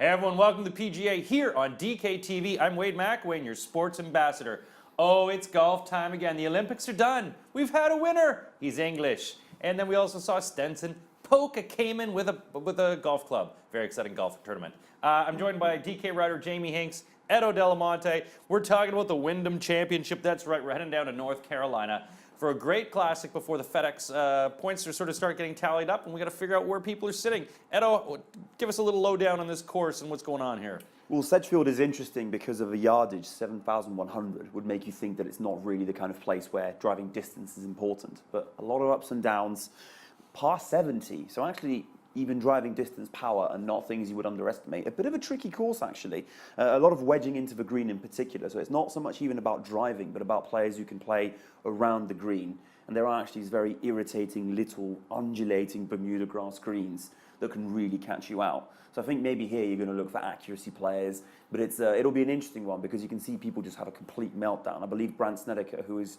Hey everyone, welcome to PGA here on DKTV. I'm Wade McElwain, your sports ambassador. Oh, it's golf time again. The Olympics are done. We've had a winner. He's English. And then we also saw Stenson poke a Cayman with a golf club. Very exciting golf tournament. I'm joined by DK writer Jamie Hinks, Edo Delamonte. We're talking about the Wyndham Championship. That's right, we're heading down to North Carolina for a great classic before the FedEx points are sort of start getting tallied up, and we got to figure out where people are sitting. Edo, give us a little lowdown on this course and what's going on here. Well, Sedgefield is interesting because of the yardage, 7,100, would make you think that it's not really the kind of place where driving distance is important. But a lot of ups and downs, par 70, so actually even driving distance power are not things you would underestimate. A bit of a tricky course, actually. A lot of wedging into the green in particular, so it's not so much even about driving, but about players who can play around the green. And there are actually these very irritating little undulating Bermuda grass greens that can really catch you out. So I think maybe here you're going to look for accuracy players, but it'll be an interesting one because you can see people just have a complete meltdown. I believe Brandt Snedeker, who is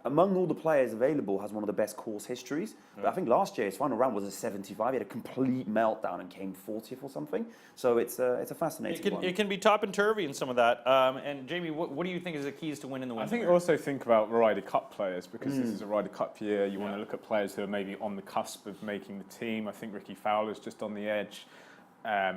among all the players available, has one of the best course histories. But I think last year his final round was a 75. He had a complete meltdown and came 40th or something. So it's a fascinating one. It can be top and turvy in some of that. And Jamie, what do you think is the keys to winning the Wyndham? I think also think about Ryder Cup players because this is a Ryder Cup year. You want to look at players who are maybe on the cusp of making the team. I think Ricky Fowler's just on the edge.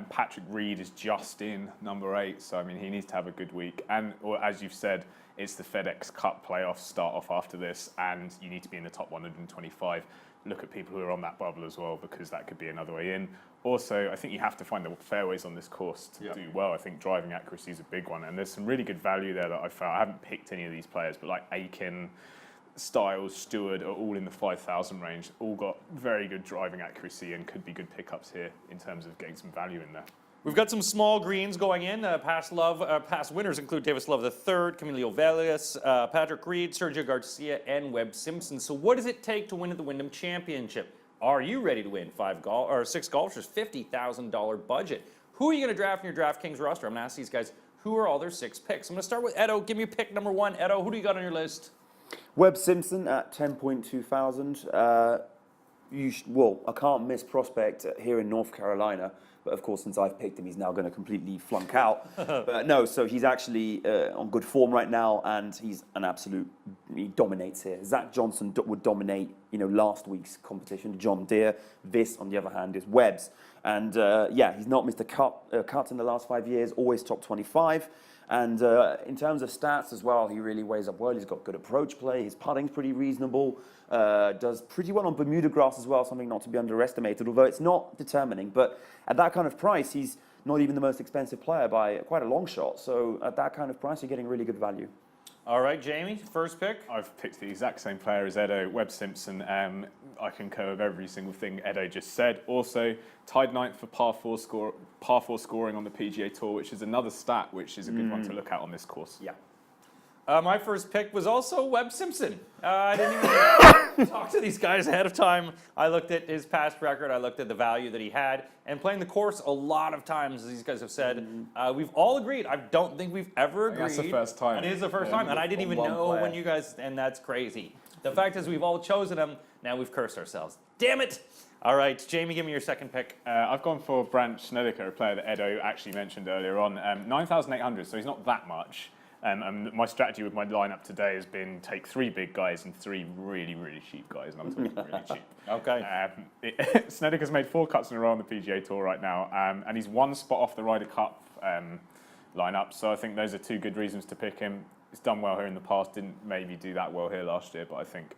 Patrick Reed is just in number 8, so I mean he needs to have a good week. And or as you've said, it's the FedEx Cup playoffs start off after this, and you need to be in the top 125. Look at people who are on that bubble as well, because that could be another way in. Also, I think you have to find the fairways on this course to do well. I think driving accuracy is a big one, and there's some really good value there that I found. I haven't picked any of these players, but like Aiken, Styles, Stewart are all in the 5,000 range, all got very good driving accuracy and could be good pickups here in terms of getting some value in there. We've got some small greens going in. Past winners include Davis Love III, Camilo Velias, Patrick Reed, Sergio Garcia, and Webb Simpson. So what does it take to win at the Wyndham Championship? Are you ready to win? 6 golfers, $50,000 budget. Who are you going to draft in your DraftKings roster? I'm going to ask these guys, who are all their 6 picks? I'm going to start with Edo. Give me pick number 1. Edo, who do you got on your list? Webb Simpson at 10.2 thousand. Well, a can't miss prospect here in North Carolina. But of course, since I've picked him, he's now going to completely flunk out. But no, so he's actually on good form right now, and he's an absolute, he dominates here. Zach Johnson would dominate, last week's competition, John Deere. This, on the other hand, is Webb's. And yeah, he's not missed a cut in the last 5 years, always top 25. And in terms of stats as well, he really weighs up well. He's got good approach play. His putting's pretty reasonable. Does pretty well on Bermuda grass as well, something not to be underestimated, although it's not determining. But at that kind of price, he's not even the most expensive player by quite a long shot. So at that kind of price, you're getting really good value. All right, Jamie, first pick. I've picked the exact same player as Edo, Webb Simpson. I concur with every single thing Edo just said. Also, tied 9th for par 4 scoring on the PGA Tour, which is another stat, which is a good one to look at on this course. Yeah. My first pick was also Webb Simpson. I didn't even talk to these guys ahead of time. I looked at his past record. I looked at the value that he had. And playing the course a lot of times, as these guys have said, we've all agreed. I don't think we've ever agreed. That's the first time. It is the first time. And I didn't even know when you guys, and that's crazy. The fact is we've all chosen him. Now we've cursed ourselves. Damn it. All right, Jamie, give me your second pick. I've gone for Brandt Snedeker, a player that Edo actually mentioned earlier on. 9,800, so he's not that much. And my strategy with my lineup today has been take 3 big guys and 3 really, really cheap guys, and I'm talking really cheap. Okay. Snedeker's made 4 cuts in a row on the PGA Tour right now, and he's 1 spot off the Ryder Cup lineup. So I think those are 2 good reasons to pick him. He's done well here in the past, didn't maybe do that well here last year, but I think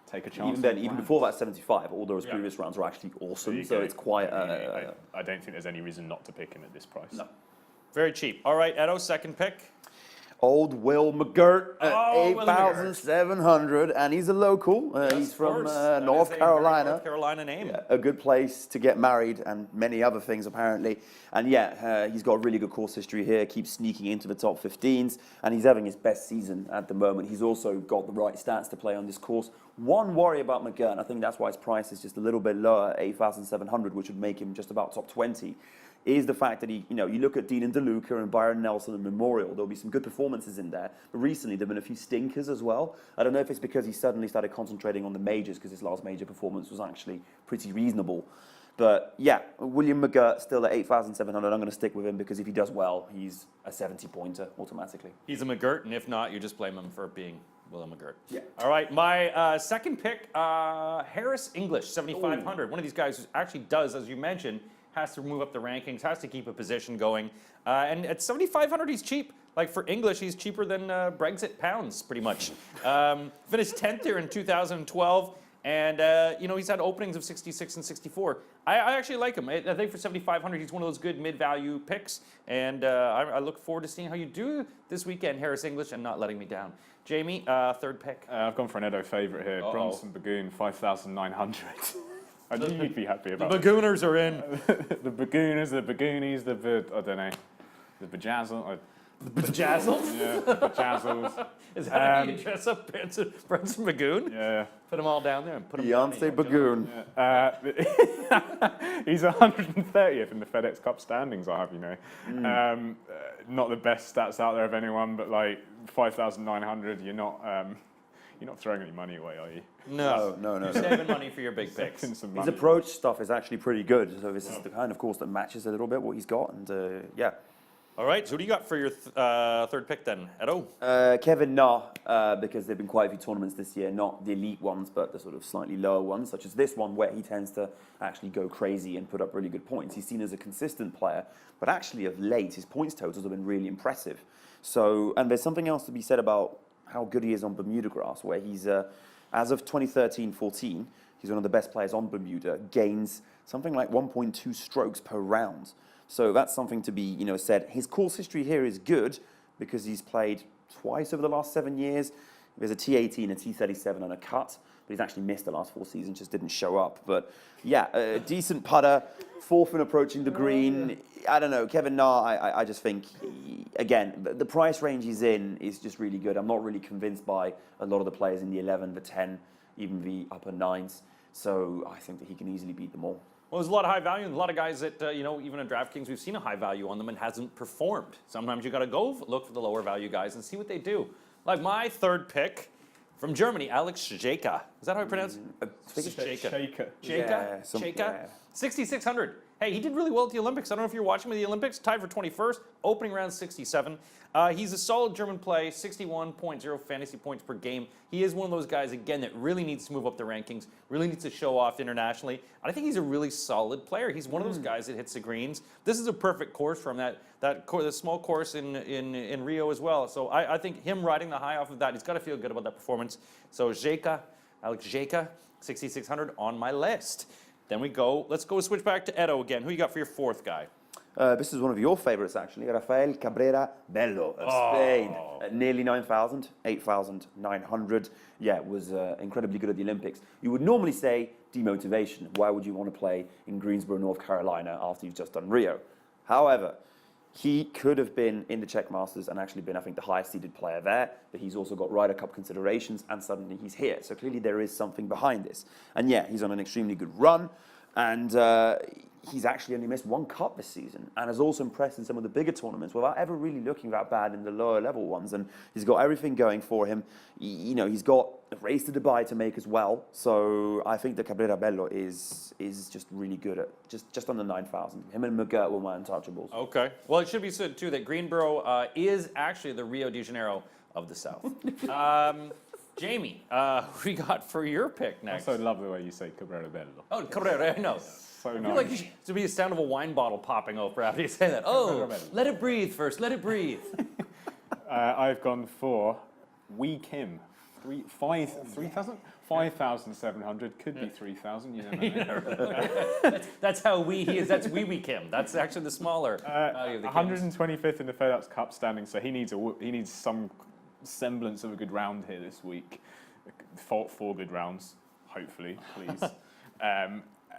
take a chance. Even before that 75, all those previous rounds were actually awesome. So it's quite. I don't think there's any reason not to pick him at this price. No. Very cheap. All right, Edo, second pick. Old Will McGirt at 8,700, and he's a local. He's from North Carolina. North Carolina name. Yeah, a good place to get married, and many other things apparently. And yeah, he's got a really good course history here. Keeps sneaking into the top 15s, and he's having his best season at the moment. He's also got the right stats to play on this course. One worry about McGirt, and I think that's why his price is just a little bit lower, 8,700, which would make him just about top 20. Is the fact that you look at Dean and DeLuca and Byron Nelson and Memorial, there'll be some good performances in there. But recently, there have been a few stinkers as well. I don't know if it's because he suddenly started concentrating on the majors because his last major performance was actually pretty reasonable. But yeah, William McGirt still at 8,700. I'm going to stick with him because if he does well, he's a 70-pointer automatically. He's a McGirt, and if not, you just blame him for being William McGirt. Yeah. All right, my second pick, Harris English, 7,500. One of these guys who actually does, as you mentioned, has to move up the rankings, has to keep a position going. And at 7,500, he's cheap. Like for English, he's cheaper than Brexit pounds, pretty much. Finished 10th here in 2012. And, you know, he's had openings of 66 and 64. I actually like him. I think for 7,500, he's one of those good mid-value picks. And I look forward to seeing how you do this weekend, Harris English, and not letting me down. Jamie, third pick. I've gone for an Edo favourite here. Bronson Bagoon, 5,900. I knew you'd be happy about The Bagooners are in. the Bagooners, the Bagoonies, I don't know, the Bajazzle. The Bajazzles? Yeah, the Bajazzles. Is that how you dress up Bronson Bagoon? Yeah. Put them all down there and put them Beyonce Bagoon. He's 130th in the FedEx Cup standings, I have you know. Not the best stats out there of anyone, but like 5,900, you're not throwing any money away, are you? No. You're saving money for your big picks. Some His money. approach stuff is actually pretty good. So this is the kind of course that matches a little bit what he's got. And yeah. All right, so who do you got for your third pick then, Edo? Kevin Na, because there have been quite a few tournaments this year, not the elite ones, but the sort of slightly lower ones, such as this one, where he tends to actually go crazy and put up really good points. He's seen as a consistent player, but actually of late, his points totals have been really impressive. So, and there's something else to be said about how good he is on Bermuda grass, where he's, as of 2013-14, he's one of the best players on Bermuda, gains something like 1.2 strokes per round. So that's something to be, you know, said. His course history here is good because he's played twice over the last 7 years. There's a T18, a T37, and a cut. But he's actually missed the last 4 seasons, just didn't show up. But yeah, a decent putter, fourth in approaching the green. I don't know, Kevin Na, I just think, again, the price range he's in is just really good. I'm not really convinced by a lot of the players in the 11, the 10, even the upper 9s. So I think that he can easily beat them all. Well, there's a lot of high value, and a lot of guys that, you know, even in DraftKings, we've seen a high value on them and hasn't performed. Sometimes you got to go look for the lower value guys and see what they do. Like my third pick from Germany, Alex Schaka. Is that how I pronounce it? Shaker. Schaka. 6,600. Hey, he did really well at the Olympics. I don't know if you're watching me at the Olympics. Tied for 21st, opening round 67. He's a solid German play, 61.0 fantasy points per game. He is one of those guys, again, that really needs to move up the rankings, really needs to show off internationally. And I think he's a really solid player. He's one of those guys that hits the greens. This is a perfect course from the small course in Rio as well. So I think him riding the high off of that, he's got to feel good about that performance. So Alex Schaka, 6,600 on my list. Then let's go switch back to Edo again. Who you got for your fourth guy? This is one of your favorites, actually. Rafael Cabrera Bello of Spain. Nearly 9,000, 8,900. Yeah, was incredibly good at the Olympics. You would normally say demotivation. Why would you want to play in Greensboro, North Carolina after you've just done Rio? However, he could have been in the Czech Masters and actually been, I think, the highest seeded player there, but he's also got Ryder Cup considerations, and suddenly he's here. So clearly there is something behind this. And yeah, he's on an extremely good run, and he's actually only missed 1 cut this season, and has also impressed in some of the bigger tournaments without ever really looking that bad in the lower level ones. And he's got everything going for him. You know, he's got a race to Dubai to make as well. So I think that Cabrera Bello is just really good at just under 9,000. Him and McGirt were my untouchables. Okay. Well, it should be said too that Greensboro is actually the Rio de Janeiro of the South. Jamie, who you got for your pick next? I also love the way you say Cabrera Bello. Oh, Cabrera, I know. So I feel nice. like you should be a sound of a wine bottle popping over after you say that. Oh, let it breathe first. Let it breathe. I've gone for Wee Kim. 3,000? 5,700. Could be 3,000. You never know. That's how he is. That's Wee Kim. That's actually the smaller value of the Kims. 125th in the FedEx Cup standing, so he needs some semblance of a good round here this week. 4 good rounds, hopefully, please.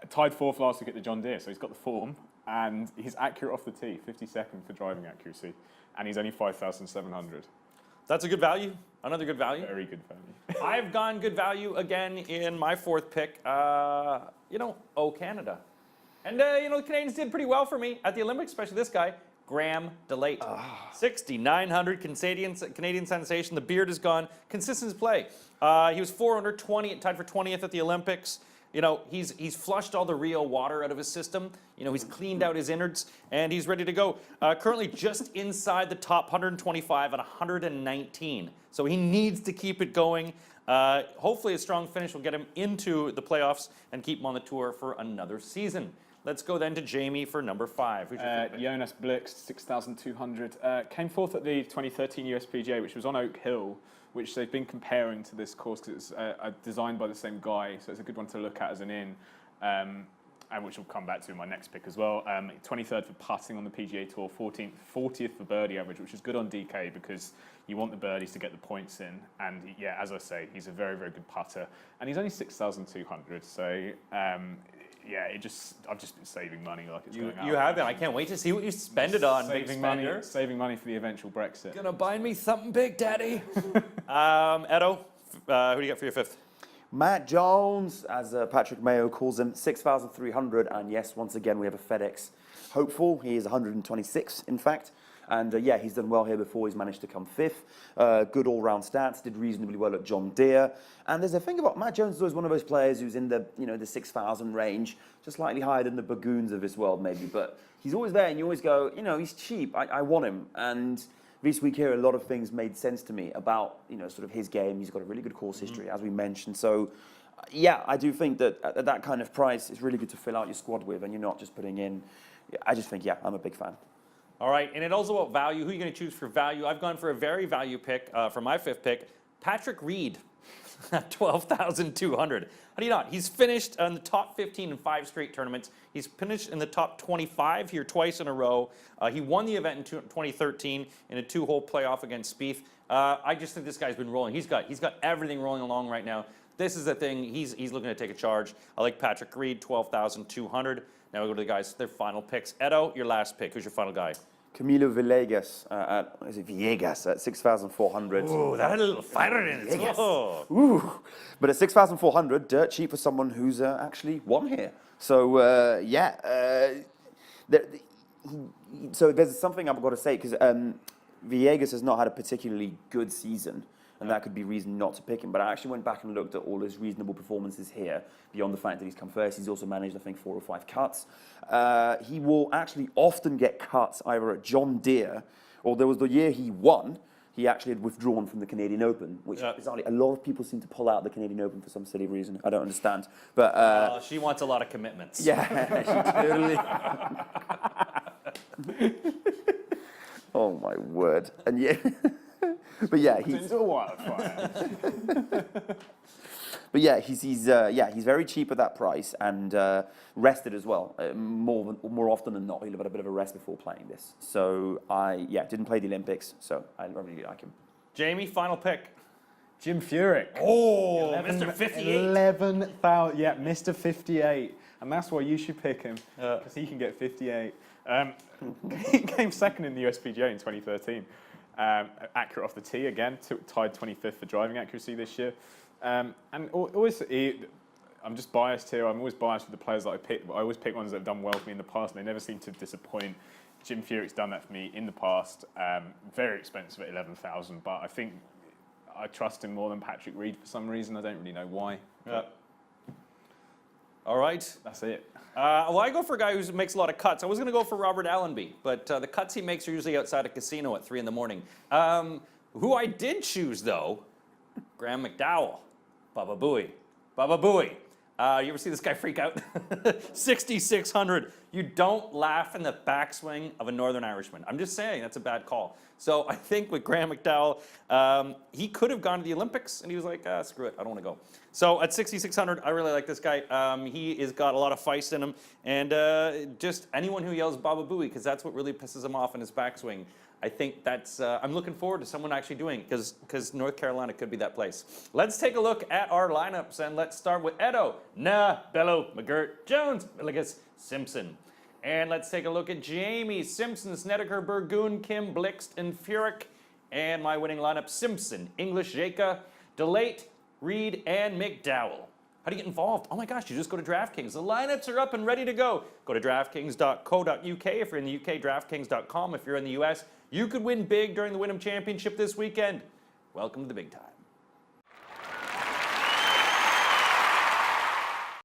Tied 4th last week at the John Deere, so he's got the form, and he's accurate off the tee, 52nd for driving accuracy, and he's only 5,700. That's a good value. Another good value. Very good value. I've gone good value again in my 4th pick. Canada. And, the Canadians did pretty well for me at the Olympics, especially this guy, Graham DeLate. 6,900, Canadian sensation. The beard is gone. Consistent play. He was 4 under 20, tied for 20th at the Olympics. You know, he's flushed all the Rio water out of his system. You know, he's cleaned out his innards, and he's ready to go. Currently just inside the top 125 at 119. So he needs to keep it going. Hopefully a strong finish will get him into the playoffs and keep him on the tour for another season. Let's go then to Jamie for number 5. Who's your favorite? Jonas Blixt, 6,200. Came fourth at the 2013 USPGA, which was on Oak Hill, which they've been comparing to this course because it's designed by the same guy, so it's a good one to look at as an in, and which we'll come back to in my next pick as well. 23rd for putting on the PGA Tour, 40th for birdie average, which is good on DK because you want the birdies to get the points in. And yeah, as I say, he's a very, very good putter, and he's only 6,200. So yeah, I've just been saving money like it's going out. You have been. I can't wait to see what you spend it on. Saving money for the eventual Brexit. Gonna buy me something big, Daddy. Edo, who do you got for your 5th? Matt Jones, as Patrick Mayo calls him, 6,300. And yes, once again, we have a FedEx hopeful. He is 126, in fact. And yeah, he's done well here before. He's managed to come 5th. Good all-round stats. Did reasonably well at John Deere. And there's a thing about Matt Jones is always one of those players who's in the the 6,000 range, just slightly higher than the Bagoons of this world maybe. But he's always there, and you always go, he's cheap. I want him. And this week here, a lot of things made sense to me about sort of his game. He's got a really good course history, as we mentioned. So yeah, I do think that at that kind of price, it's really good to fill out your squad with, and you're not just putting in. I just think, yeah, I'm a big fan. All right, and it's also about value. Who are you going to choose for value? I've gone for a very value pick for my 5th pick, Patrick Reed at 12,200. How do you not? He's finished in the top 15 in 5 straight tournaments. He's finished in the top 25 here twice in a row. He won the event in 2013 in a 2-hole playoff against Spieth. I just think this guy's been rolling. He's got everything rolling along right now. This is the thing. He's looking to take a charge. I like Patrick Reed, 12,200. Now we go to the guys, their final picks. Edo, your last pick. Who's your final guy? Camilo Villegas at 6,400. Ooh, that had a little fire in it. Yes. Oh. Ooh, but at 6,400, dirt cheap for someone who's actually won here. So yeah, so there's something I've got to say because Villegas has not had a particularly good season. And that could be reason not to pick him. But I actually went back and looked at all his reasonable performances here, beyond the fact that he's come first. He's also managed, I think, 4 or 5 cuts. He will actually often get cuts either at John Deere, or there was the year he won, he actually had withdrawn from the Canadian Open, which bizarrely, a lot of people seem to pull out the Canadian Open for some silly reason. I don't understand. But she wants a lot of commitments. Yeah, she totally. Oh, my word. And yeah. But yeah, he's into a wildfire. But yeah, he's very cheap at that price and rested as well. More often than not, he'll have had a bit of a rest before playing this. So I didn't play the Olympics, so I really like him. Jamie, final pick. Jim Furyk. Oh, Mr. 58. 11,000. Yeah, Mr. 58. And that's why you should pick him, because he can get 58. He came second in the USPGA in 2013. Accurate off the tee again, tied 25th for driving accuracy this year. And always, I'm just biased here. I'm always biased with the players that I pick. But I always pick ones that have done well for me in the past, and they never seem to disappoint. Jim Furyk's done that for me in the past. Very expensive at 11,000, but I think I trust him more than Patrick Reed for some reason. I don't really know why. All right. That's it. Well, I go for a guy who makes a lot of cuts. I was going to go for Robert Allenby, but the cuts he makes are usually outside a casino at 3 in the morning. Who I did choose, though, Graham McDowell. Baba Booey. Baba Booey. You ever see this guy freak out? 6,600. You don't laugh in the backswing of a Northern Irishman. I'm just saying, that's a bad call. So I think with Graham McDowell, he could have gone to the Olympics, and he was like, screw it, I don't want to go. So at 6,600, I really like this guy. He has got a lot of feist in him, and just anyone who yells Baba Booey, because that's what really pisses him off in his backswing. I think that's, I'm looking forward to someone actually doing it, because North Carolina could be that place. Let's take a look at our lineups, and let's start with Edo, Bello, McGirt, Jones, Villegas, Simpson. And let's take a look at Jamie, Simpson, Snedeker, Burgoon, Kim, Blixt, and Furyk. And my winning lineup, Simpson, English, Jaka, DeLate, Reed, and McDowell. How do you get involved? Oh my gosh, you just go to DraftKings. The lineups are up and ready to go. Go to DraftKings.co.uk if you're in the UK, DraftKings.com if you're in the US. You could win big during the Wyndham Championship this weekend. Welcome to the big time.